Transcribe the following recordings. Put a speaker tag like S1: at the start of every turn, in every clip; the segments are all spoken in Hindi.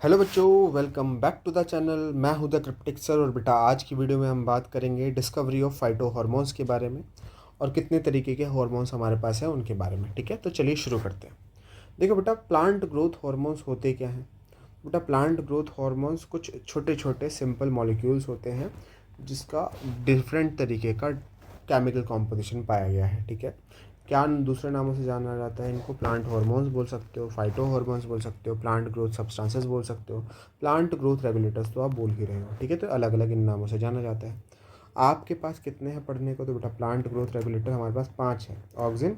S1: हेलो बच्चों, welcome back to the channel. मैं हूं द क्रिप्टिक सर। और बेटा आज की वीडियो में हम बात करेंगे डिस्कवरी ऑफ फाइटो हार्मोन्स के बारे में और कितने तरीके के हार्मोन्स हमारे पास हैं उनके बारे में। ठीक है, तो चलिए शुरू करते हैं। देखो बेटा, प्लांट ग्रोथ हार्मोन्स होते क्या हैं। बेटा, प्लांट ग्रोथ हार्मोन्स कुछ छोटे छोटे सिंपल मॉलिक्यूल्स होते हैं जिसका डिफरेंट तरीके का केमिकल कॉम्पोजिशन पाया गया है। ठीक है, क्या दूसरे नामों से जाना जाता है इनको? प्लांट हार्मोन्स बोल सकते हो, फाइटो हार्मोन्स बोल सकते हो, प्लांट ग्रोथ सब्सटेंसेस बोल सकते हो, प्लांट ग्रोथ रेगुलेटर्स तो आप बोल ही रहे हो। ठीक है, तो अलग अलग इन नामों से जाना जाता है। आपके पास कितने हैं पढ़ने को? तो बेटा प्लांट ग्रोथ रेगुलेटर हमारे पास 5 हैं। Auxin,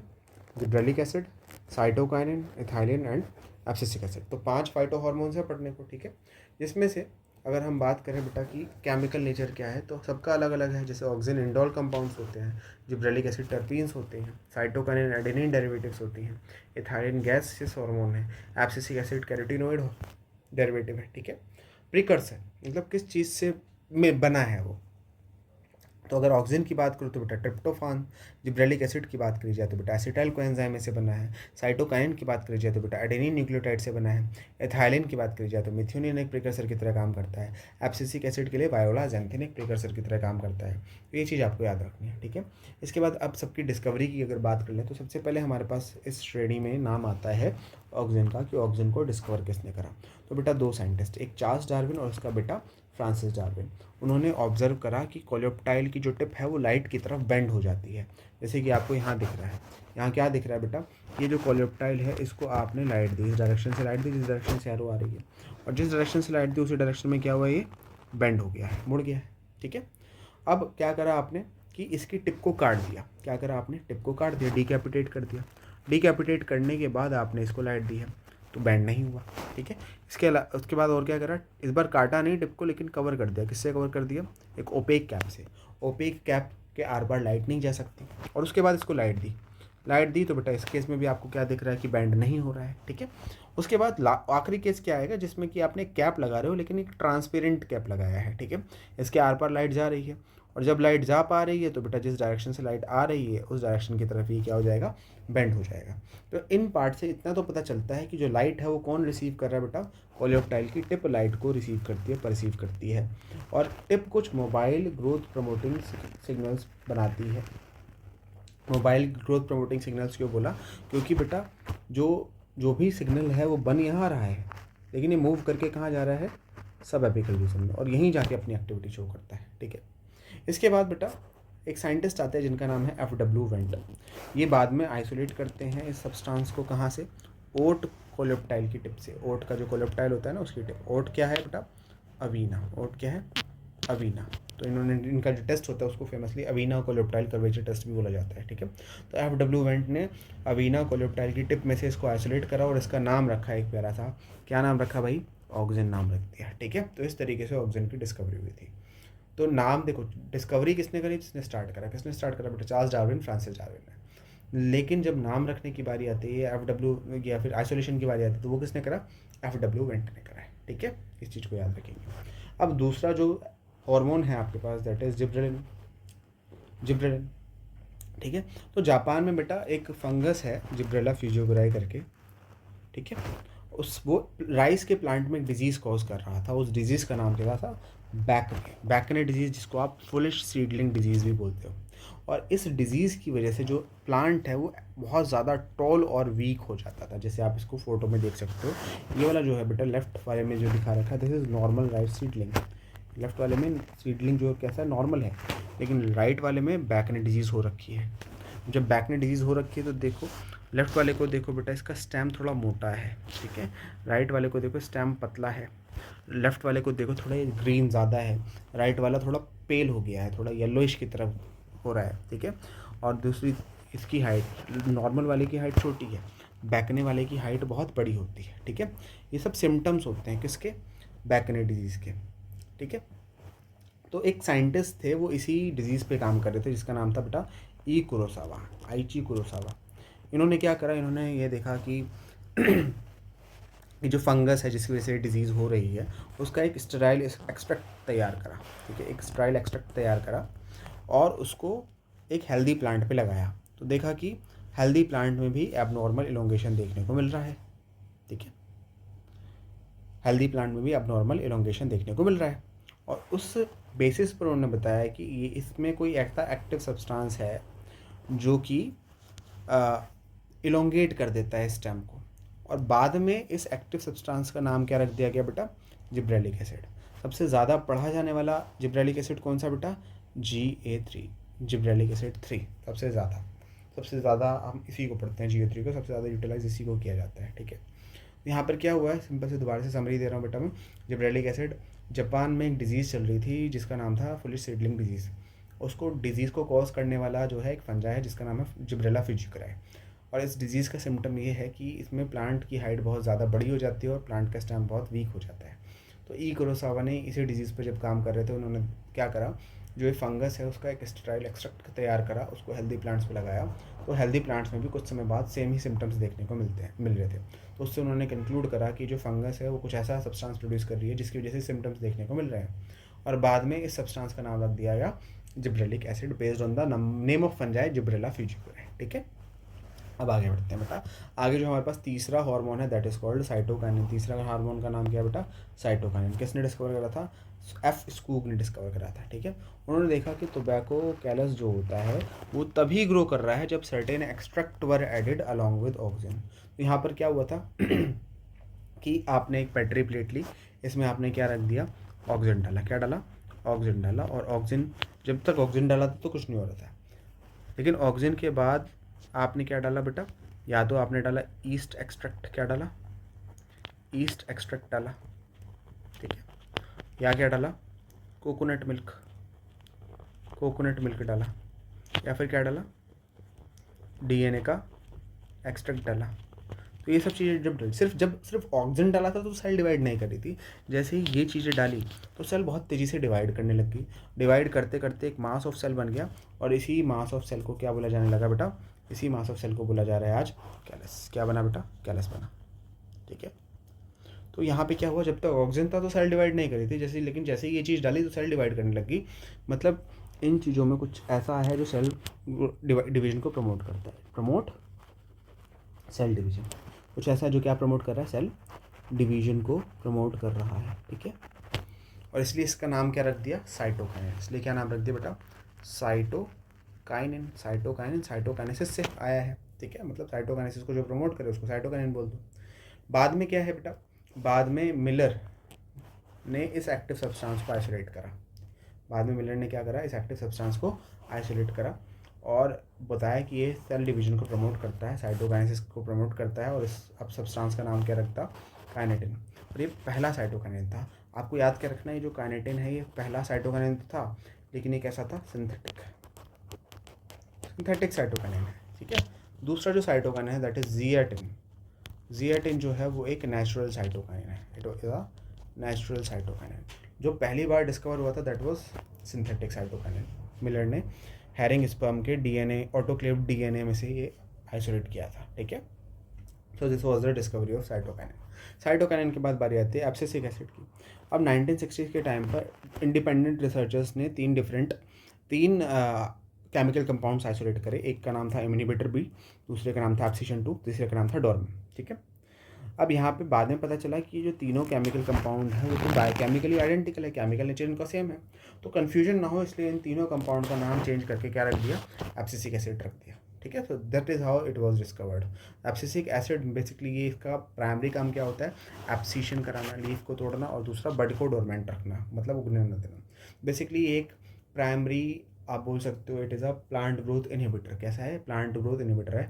S1: gibberellic acid, cytokinin, ethylene and abscisic acid. तो 5 फाइटो हार्मोन्स हैं पढ़ने को। ठीक है, जिसमें से अगर हम बात करें बेटा कि केमिकल नेचर क्या है तो सबका अलग अलग है। जैसे ऑक्सिन इंडोल कंपाउंड्स होते हैं, जिब्रेलिक एसिड टर्पीन्स होते हैं, साइटोकाइनिन एडेनिन डेरिवेटिव्स होती हैं, इथाइलिन गैसियस हार्मोन है, एब्सिसिक एसिड कैरोटीनॉइड डेरिवेटिव है। ठीक है, प्रिकर्सर मतलब किस चीज़ से में बना है वो। तो अगर ऑक्सीजन की बात करूँ तो बेटा ट्रिप्टोफान, जिब्रेलिक एसिड की बात करी जाए तो बेटा एसिटाइल कोएंजाइम से बना है, साइटोकाइन की बात करी जाए तो बेटा एडेनिन न्यूक्लियोटाइड से बना है, एथाइलिन की बात करी जाए तो मिथ्योनिन एक प्रिकर्सर की तरह काम करता है, एब्सिसिक एसिड के लिए वायोला जैंथिन एक प्रिकर्सर की तरह काम करता है। तो ये चीज़ आपको याद रखनी है। ठीक है, इसके बाद अब सबकी डिस्कवरी की अगर बात कर लें तो सबसे पहले हमारे पास इस श्रेणी में नाम आता है ऑक्सीजन का, कि ऑक्सीजन को डिस्कवर किसने करा। तो बेटा 2 साइंटिस्ट, एक चार्ल्स डार्विन और उसका बेटा फ्रांसिस डार्विन। उन्होंने ऑब्जर्व करा कि कोलेप्टाइल की जो टिप है वो लाइट की तरफ बेंड हो जाती है, जैसे कि आपको यहाँ दिख रहा है। यहाँ क्या दिख रहा है बेटा? ये जो कोलेप्टाइल है इसको आपने लाइट दी, इस डायरेक्शन से लाइट दी जिस डायरेक्शन से एरो आ रही है, और जिस डायरेक्शन से लाइट दी उसी डायरेक्शन में क्या हुआ, ये बेंड हो गया है, मुड़ गया है। ठीक है, अब क्या करा आपने कि इसकी टिप को काट दिया। क्या करा आपने? टिप को काट दिया, डीकैपिटेट कर दिया। डीकैपिटेट करने के बाद आपने इसको लाइट दी है तो बैंड नहीं हुआ। ठीक है, इसके अलावा उसके बाद और क्या करा? इस बार काटा नहीं टिप को, लेकिन कवर कर दिया। किससे कवर कर दिया? एक ओपेक कैप से। ओपेक कैप के आर बार लाइट नहीं जा सकती। और उसके बाद इसको लाइट दी। लाइट दी तो बेटा इस केस में भी आपको क्या दिख रहा है कि बैंड नहीं हो रहा है। ठीक है, उसके बाद आखिरी केस क्या आएगा जिसमें कि आपने कैप लगा रहे हो लेकिन एक ट्रांसपेरेंट कैप लगाया है। ठीक है, इसके आर पार लाइट जा रही है, और जब लाइट जा पा रही है तो बेटा जिस डायरेक्शन से लाइट आ रही है उस डायरेक्शन की तरफ ही क्या हो जाएगा? बेंड हो जाएगा। तो इन पार्ट से इतना तो पता चलता है कि जो लाइट है वो कौन रिसीव कर रहा है बेटा? कोलेप्टाइल की टिप लाइट को रिसीव करती है, परसीव करती है। और टिप कुछ मोबाइल ग्रोथ प्रमोटिंग सिग्नल्स बनाती है। मोबाइल ग्रोथ प्रमोटिंग सिग्नल्स क्यों बोला? क्योंकि बेटा जो जो भी सिग्नल है वो बन यहाँ रहा है, लेकिन ये मूव करके कहाँ जा रहा है? सब एपिकल रीजन में, और यहीं जाके अपनी एक्टिविटी शो करता है। ठीक है, इसके बाद बेटा एक साइंटिस्ट आते हैं जिनका नाम है एफ.डब्ल्यू. वेंट। ये बाद में आइसोलेट करते हैं इस सब्सटेंस को, कहाँ से? ओट कोलेप्टाइल की टिप से। ओट का जो कोलेप्टाइल होता है ना उसकी टिप। ओट क्या है बेटा? अवीना। ओट क्या है? अवीना। तो इन्होंने इनका जो टेस्ट होता है उसको फेमसली अवीना कोलेप्टाइल कर्वेचर टेस्ट भी बोला जाता है। ठीक है, तो एफ.डब्ल्यू. वेंट ने अवीना कोलेप्टाइल की टिप में से इसको आइसोलेट करा और इसका नाम रखा एक प्यारा सा। क्या नाम रखा भाई? ऑक्सीजन नाम रख दिया। ठीक है, तो इस तरीके से ऑक्सीजन की डिस्कवरी हुई थी। तो नाम देखो, डिस्कवरी किसने करी? जिसने स्टार्ट करा। किसने स्टार्ट करा बेटा? चार्ल्स डार्विन, फ्रांसिस डार्विन ने। लेकिन जब नाम रखने की बारी आती है एफ.डब्ल्यू. या फिर आइसोलेशन की बारी आती है तो वो किसने करा? एफ.डब्ल्यू. वेंट ने करा है। ठीक है, इस चीज़ को याद रखेंगे। अब दूसरा जो हार्मोन है आपके पास दैट इज जिब्रेलिन। जिब्रेलिन, ठीक है, तो जापान में बेटा एक फंगस है जिब्रेला फ्यूजियोराई करके। ठीक है, उस वो राइस के प्लांट में एक डिजीज़ कॉज कर रहा था। उस डिजीज़ का नाम क्या था? बैकने डिजीज़, जिसको आप फुलिश सीडलिंग डिजीज़ भी बोलते हो। और इस डिजीज़ की वजह से जो प्लांट है वो बहुत ज़्यादा टॉल और वीक हो जाता था। जैसे आप इसको फोटो में देख सकते हो। ये वाला जो है बेटा लेफ्ट वाले में जो दिखा रखा है this is normal rice seedling. Left वाले में सीडलिंग जो कैसा है? नॉर्मल है, लेकिन राइट वाले में बैकने डिजीज़ हो रखी है। जब बैकने डिजीज़ हो रखी है तो देखो, लेफ्ट वाले को देखो बेटा इसका स्टेम थोड़ा मोटा है। ठीक है, राइट वाले को देखो स्टेम पतला है। लेफ्ट वाले को देखो थोड़ा ग्रीन ज़्यादा है, राइट वाला थोड़ा पेल हो गया है, थोड़ा येलोइश की तरफ हो रहा है। ठीक है, और दूसरी इसकी हाइट, नॉर्मल वाले की हाइट छोटी है, बैकने वाले की हाइट बहुत बड़ी होती है। ठीक है, ये सब सिम्टम्स होते हैं किसके? बैकने डिजीज़ के। ठीक है, तो एक साइंटिस्ट थे वो इसी डिजीज़ पे काम कर रहे थे जिसका नाम था बेटा ई कुरोसावा, आइची कुरोसावा। इन्होंने क्या करा? इन्होंने ये देखा कि ये जो फंगस है जिसकी वजह से डिजीज़ हो रही है उसका एक स्टेराइल एक्सट्रैक्ट तैयार करा। ठीक है, एक स्टेराइल एक्सट्रैक्ट तैयार करा और उसको एक हेल्दी प्लांट पे लगाया। तो देखा कि हेल्दी प्लांट में भी एबनॉर्मल इलोंगेशन देखने को मिल रहा है। ठीक है, हेल्दी प्लांट में भी अब नॉर्मल इलोंगेशन देखने को मिल रहा है। और उस बेसिस पर उन्होंने बताया कि ये इसमें कोई ऐसा एक्टिव सब्सटेंस है जो कि इलोंगेट कर देता है स्टेम को। और बाद में इस एक्टिव सब्सटेंस का नाम क्या रख दिया गया बेटा? Gibberellic acid. सबसे ज़्यादा पढ़ा जाने वाला जिब्रेलिक एसिड कौन सा बेटा? GA3, जिब्रेलिक एसिड 3 सबसे ज़्यादा हम इसी को पढ़ते हैं। GA3 को सबसे ज़्यादा यूटिलाइज इसी को किया जाता है, ठीक है। यहाँ पर क्या हुआ है, सिंपल से दोबारा से समरी दे रहा हूँ बेटा मैं। जिब्रेलिक एसिड, जापान में एक डिजीज़ चल रही थी जिसका नाम था फुलिश सीडलिंग डिजीज़। उसको डिजीज़ को कॉज करने वाला जो है एक फंजा है जिसका नाम है जिब्रेला फिजिकरा है। और इस डिजीज़ का सिम्टम ये है कि इसमें प्लांट की हाइट बहुत ज़्यादा बड़ी हो जाती है और प्लांट का स्टेम बहुत वीक हो जाता है। तो ई कुरोसावा ने इसी डिजीज़ पर जब काम कर रहे थे, उन्होंने क्या करा, जो ये फंगस है उसका एक स्टेराइल एक्सट्रैक्ट तैयार करा, उसको हेल्दी प्लांट्स पे लगाया। तो हेल्दी प्लांट्स में भी कुछ समय बाद सेम ही सिम्टम्स देखने को मिल रहे थे। तो उससे उन्होंने कंक्लूड करा कि जो फंगस है वो कुछ ऐसा सब्सटेंस प्रोड्यूस कर रही है जिसकी वजह से सिम्टम्स देखने को मिल रहे हैं। और बाद में इस सब्सटेंस का नाम रख दिया गया gibberellic acid, based on the name of fungi Gibberella fujikuroi है, ठीक है। अब आगे बढ़ते हैं बेटा। आगे जो हमारे पास तीसरा हार्मोन है दैट इज कॉल्ड साइटोकाइनिन। तीसरा हार्मोन का नाम क्या है बेटा? साइटोकाइनिन। किसने डिस्कवर करा था? एफ स्कूग ने डिस्कवर करा था, ठीक है। उन्होंने देखा कि टोबैको कैलस जो होता है वो तभी ग्रो कर रहा है जब certain extract were added along with oxygen. तो यहाँ पर क्या हुआ था कि आपने एक पेट्री प्लेट ली, इसमें आपने क्या रख दिया? ऑक्सीजन डाला। क्या डाला? ऑक्सीजन डाला। और ऑक्सीजन, जब तक ऑक्सीजन डाला था तो कुछ नहीं हो रहा था, लेकिन ऑक्सीजन के बाद आपने क्या डाला बेटा? या तो आपने डाला ईस्ट एक्सट्रैक्ट। क्या डाला? ईस्ट एक्सट्रैक्ट डाला, ठीक है। या क्या डाला? कोकोनट मिल्क डाला। या फिर क्या डाला? DNA का एक्सट्रैक्ट डाला। तो ये सब चीज़ें जब सिर्फ ऑक्सीजन डाला था तो सेल डिवाइड नहीं कर रही थी। जैसे ही ये चीज़ें डाली तो सेल बहुत तेज़ी से डिवाइड करने लग गई। डिवाइड करते करते एक मास ऑफ सेल बन गया। और इसी मास ऑफ सेल को क्या बोला जाने लगा बेटा? इसी मास ऑफ सेल को बोला जा रहा है आज कैलस। क्या बना बेटा? कैलस बना, ठीक है। तो यहाँ पे क्या हुआ, जब तक ऑक्सीजन था तो सेल डिवाइड नहीं करी थी, लेकिन जैसे ही ये चीज़ डाली तो सेल डिवाइड करने लग गई। मतलब इन चीज़ों में कुछ ऐसा है जो सेल डिवीजन को प्रमोट करता है। सेल डिवीजन कुछ ऐसा जो क्या प्रमोट कर रहा है? सेल डिवीजन को प्रमोट कर रहा है, ठीक है। और इसलिए इसका नाम क्या रख दिया? साइटोकाइनिन। इसलिए क्या नाम रख दिया बेटा? साइटोकाइनिन। साइटोकाइनेसिस से आया है, ठीक है। मतलब साइटोकाइनेसिस को जो प्रमोट करे उसको साइटोकाइनिन बोल दो। बाद में क्या है बेटा? बाद में मिलर ने इस एक्टिव सब्सटेंस को आइसोलेट करा। इस एक्टिव सब्सटेंस को आइसोलेट करा और बताया कि ये सेल डिवीजन को प्रमोट करता है, साइटोकाइनेसिस को प्रमोट करता है। और इस अब सब्सटेंस का नाम क्या रखता? काइनेटिन। और ये पहला साइटोकाइनिन था। आपको याद क्या रखना है, जो काइनेटिन है ये पहला साइटोकाइनिन था, लेकिन ये कैसा था? सिंथेटिक साइटोकाइनिन है, ठीक है। दूसरा जो साइटोकाइनिन है दैट इज जियाटिन जो है वो एक नेचुरल साइटोकाइनिन है। It is a natural cytokinin. जो पहली बार डिस्कवर हुआ था that was synthetic cytokinin. Miller ने हैरिंग स्पर्म के DNA, ऑटोक्लेव्ड DNA में से ये आइसोलेट किया था, ठीक है। So this was the discovery of cytokinin. Cytokinin के बाद बारी आती है एब्सिसिक एसिड की। अब 1960 के टाइम पर इंडिपेंडेंट रिसर्चर्स ने तीन केमिकल कंपाउंड्स आइसोलेट करे। एक का नाम था इनहिबिटर B, दूसरे का नाम था एब्सिशन 2, तीसरे का नाम था डॉर्म, ठीक है। अब यहाँ पे बाद में पता चला कि जो तीनों केमिकल कंपाउंड हैं वो तो बायोकेमिकली आइडेंटिकल है, केमिकल नेचर इनका सेम है। तो कन्फ्यूजन ना हो इसलिए इन तीनों कंपाउंड का नाम चेंज करके क्या रख दिया? एब्सिसिक एसिड रख दिया, ठीक है। तो that is how it was discovered. Abscisic acid basically ये इसका प्राइमरी काम क्या होता है? एब्सिशन कराना, लीफ को तोड़ना, और दूसरा बड को डोरमेंट रखना, मतलब उगने न देना। बेसिकली एक प्राइमरी आप बोल सकते हो it is a plant growth inhibitor. कैसा है? प्लांट ग्रोथ इनहिबिटर है।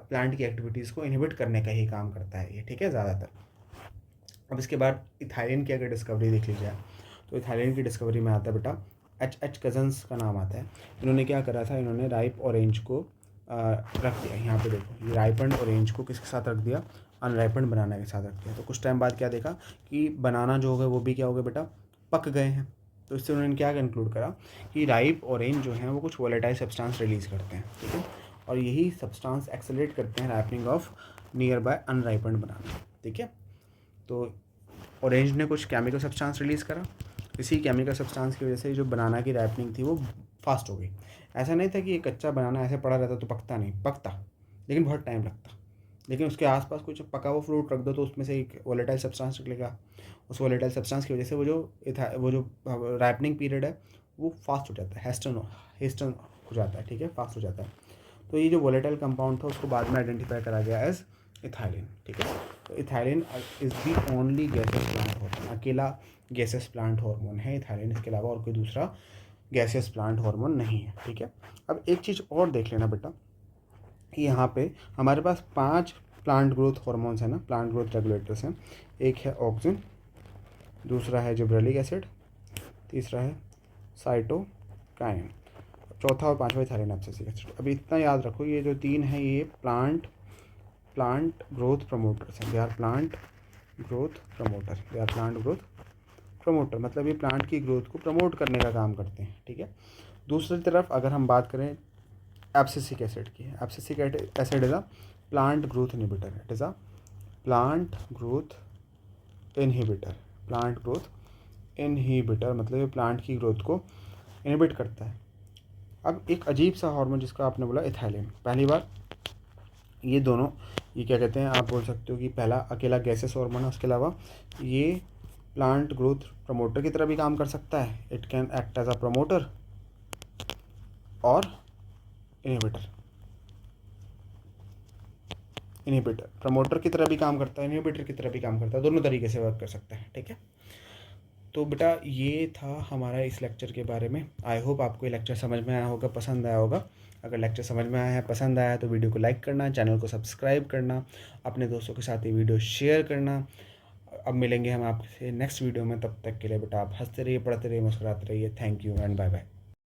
S1: प्लांट की एक्टिविटीज़ को इनहिबिट करने का ही काम करता है ये, ठीक है, ज़्यादातर। अब इसके बाद इथाइलिन की अगर डिस्कवरी देख ली जाए तो इथाइलिन की डिस्कवरी में आता है बेटा H कजन्स का नाम आता है। इन्होंने क्या करा था? इन्होंने राइप ऑरेंज को रख दिया। यहाँ पे देखो, ये राइपन ऑरेंज को किसके साथ रख दिया? अनराइपन बनाना के साथ रख दिया। तो कुछ टाइम बाद क्या देखा कि बनाना जो हो गए वो भी क्या हो गए बेटा? पक गए हैं। तो इससे उन्होंने क्या कंक्लूड करा कि राइप ऑरेंज जो हैं वो कुछ वोलेटाइल सब्सटेंस रिलीज़ करते हैं, ठीक है। और यही सब्सटेंस एक्सेलरेट करते हैं ripening of nearby unripen banana, ठीक है। तो ऑरेंज ने कुछ केमिकल सब्सटेंस रिलीज़ करा। इसी केमिकल सब्सटेंस की वजह से जो बनाना की राइपनिंग थी वो फास्ट हो गई। ऐसा नहीं था कि ये कच्चा बनाना ऐसे पड़ा रहता तो पकता नहीं, पकता, लेकिन बहुत टाइम लगता। लेकिन उसके आसपास कुछ पका हुआ फ्रूट रख दो तो उसमें से एक वोलेटाइल सब्सटेंस निकलेगा। उस वोलेटाइल सब्सटेंस की वजह से वो जो राइपनिंग पीरियड है वो फास्ट हो जाता है, हेस्टन हो जाता है, ठीक है, फास्ट हो जाता है। तो ये जो वोलेटाइल कंपाउंड था उसको बाद में आइडेंटिफाई करा गया एज इथाइलिन, ठीक है। तो ethylene is the only gases plant hormone, अकेला गैसेस प्लांट हार्मोन है इथाइलिन, इसके अलावा और कोई दूसरा गैसेस प्लांट हार्मोन नहीं है, ठीक है। अब एक चीज़ और देख लेना बेटा, यहाँ पे हमारे पास 5 प्लांट ग्रोथ हार्मोन्स हैं ना, प्लांट ग्रोथ रेगुलेटर्स हैं। एक है ऑक्सिन, दूसरा है जिब्रेलिक एसिड, तीसरा है साइटोकाइन, चौथा और पांचवा इथाइलिन एब्सिसिक एसिड। अभी इतना याद रखो, ये जो 3 है ये प्लांट ग्रोथ प्रमोटर्स हैं। They are plant growth promoter, मतलब ये प्लांट की ग्रोथ को प्रमोट करने का काम करते हैं, ठीक है। दूसरी तरफ अगर हम बात करें एब्सिसिक एसिड की, abscisic acid is a plant growth inhibitor, it is a plant growth inhibitor, मतलब ये प्लांट की ग्रोथ को इनहिबिट करता है। अब एक अजीब सा हार्मोन जिसका आपने बोला इथाइलिन, पहली बार ये दोनों, ये क्या कहते हैं, आप बोल सकते हो कि पहला अकेला गैसेस हार्मोन है, उसके अलावा ये प्लांट ग्रोथ प्रमोटर की तरह भी काम कर सकता है। It can act as a promoter और इनहिबिटर प्रमोटर की तरह भी काम करता है, इनहिबिटर की तरह भी काम करता है, दोनों तरीके से वर्क कर सकता है, ठीक है। तो बेटा ये था हमारा इस लेक्चर के बारे में। आई होप आपको ये लेक्चर समझ में आया होगा, पसंद आया होगा। अगर लेक्चर समझ में आया है, पसंद आया है तो वीडियो को लाइक करना, चैनल को सब्सक्राइब करना, अपने दोस्तों के साथ ये वीडियो शेयर करना। अब मिलेंगे हम आपसे नेक्स्ट वीडियो में, तब तक के लिए बेटा आप हंसते रहिए, पढ़ते रहिए, मुस्कुराते रहिए। Thank you and bye bye.